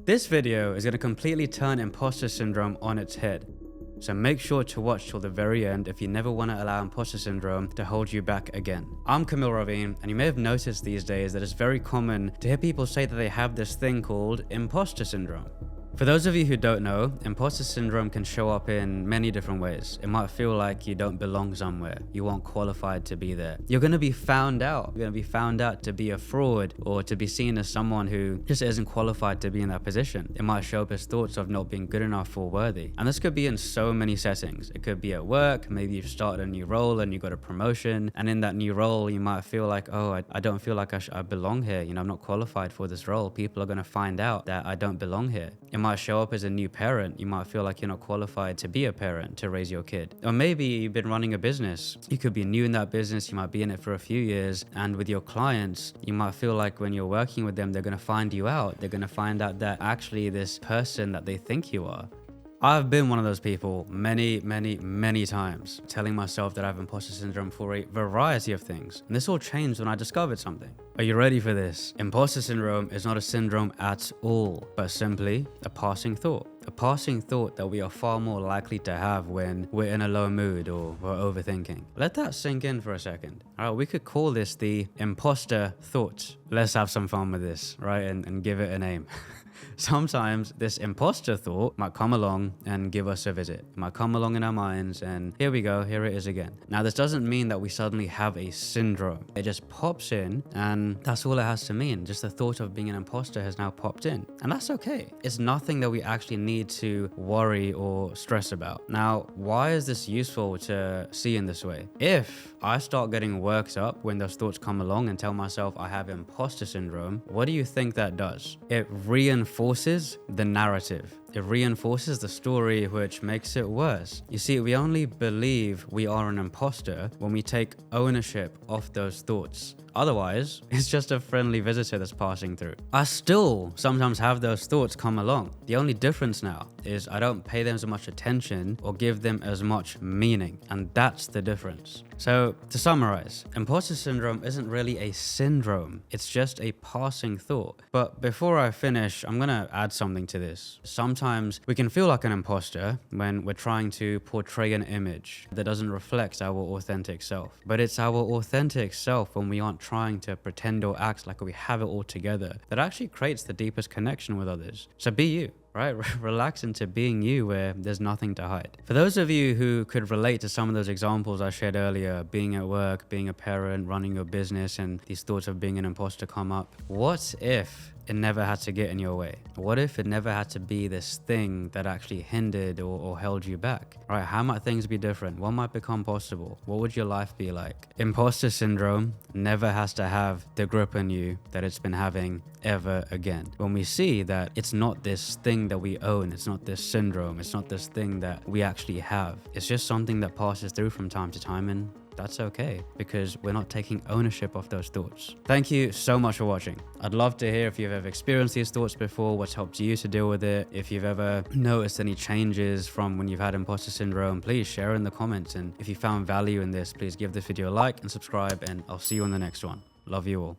This video is going to completely turn imposter syndrome on its head. So make sure to watch till the very end if you never want to allow imposter syndrome to hold you back again. I'm Kamil Ravin, and you may have noticed these days that it's very common to hear people say that they have this thing called imposter syndrome. For those of you who don't know, imposter syndrome can show up in many different ways. It might feel like you don't belong somewhere. You aren't qualified to be there. You're going to be found out. You're going to be found out to be a fraud or to be seen as someone who just isn't qualified to be in that position. It might show up as thoughts of not being good enough or worthy. And this could be in so many settings. It could be at work. Maybe you've started a new role and you got a promotion. And in that new role, you might feel like, oh, I don't feel like I belong here. You know, I'm not qualified for this role. People are going to find out that I don't belong here. It might show up as a new parent. You might feel like you're not qualified to be a parent, to raise your kid. Or maybe you've been running a business. You could be new in that business. You might be in it for a few years. And with your clients, you might feel like when you're working with them, they're going to find you out. They're going to find out that actually this person that they think you are. I've been one of those people many times, telling myself that I have imposter syndrome for a variety of things. And this all changed when I discovered something. Are you ready for this? Imposter syndrome is not a syndrome at all, but simply a passing thought. A passing thought that we are far more likely to have when we're in a low mood or we're overthinking. Let that sink in for a second. All right, we could call this the imposter thought. Let's have some fun with this, right? And give it a name. Sometimes this imposter thought might come along and give us a visit. It might come along in our minds and here we go, here it is again. Now, this doesn't mean that we suddenly have a syndrome. It just pops in and that's all it has to mean. Just the thought of being an imposter has now popped in. And that's okay. It's nothing that we actually need to worry or stress about. Now, why is this useful to see in this way? If I start getting worked up when those thoughts come along and tell myself I have imposter syndrome, what do you think that does? It reinforces the narrative. It reinforces the story, which makes it worse. You see, we only believe we are an imposter when we take ownership of those thoughts. Otherwise, it's just a friendly visitor that's passing through. I still sometimes have those thoughts come along. The only difference now is I don't pay them as much attention or give them as much meaning. And that's the difference. So to summarize, imposter syndrome isn't really a syndrome. It's just a passing thought. But before I finish, I'm going to add something to this. Sometimes we can feel like an imposter when we're trying to portray an image that doesn't reflect our authentic self. But it's our authentic self when we aren't trying to pretend or act like we have it all together that actually creates the deepest connection with others. So be you. Right? Relax into being you where there's nothing to hide. For those of you who could relate to some of those examples I shared earlier, being at work, being a parent, running your business, and these thoughts of being an imposter come up, what if it never had to get in your way? What if it never had to be this thing that actually hindered or held you back? Right? How might things be different? What might become possible? What would your life be like? Imposter syndrome never has to have the grip on you that it's been having ever again. When we see that it's not this thing that we own, it's not this syndrome, it's not this thing that we actually have. It's just something that passes through from time to time, and that's okay because we're not taking ownership of those thoughts. Thank you so much for watching. I'd love to hear if you've ever experienced these thoughts before, what's helped you to deal with it. If you've ever noticed any changes from when you've had imposter syndrome, please share in the comments. And if you found value in this, please give this video a like and subscribe, and I'll see you on the next one. Love you all.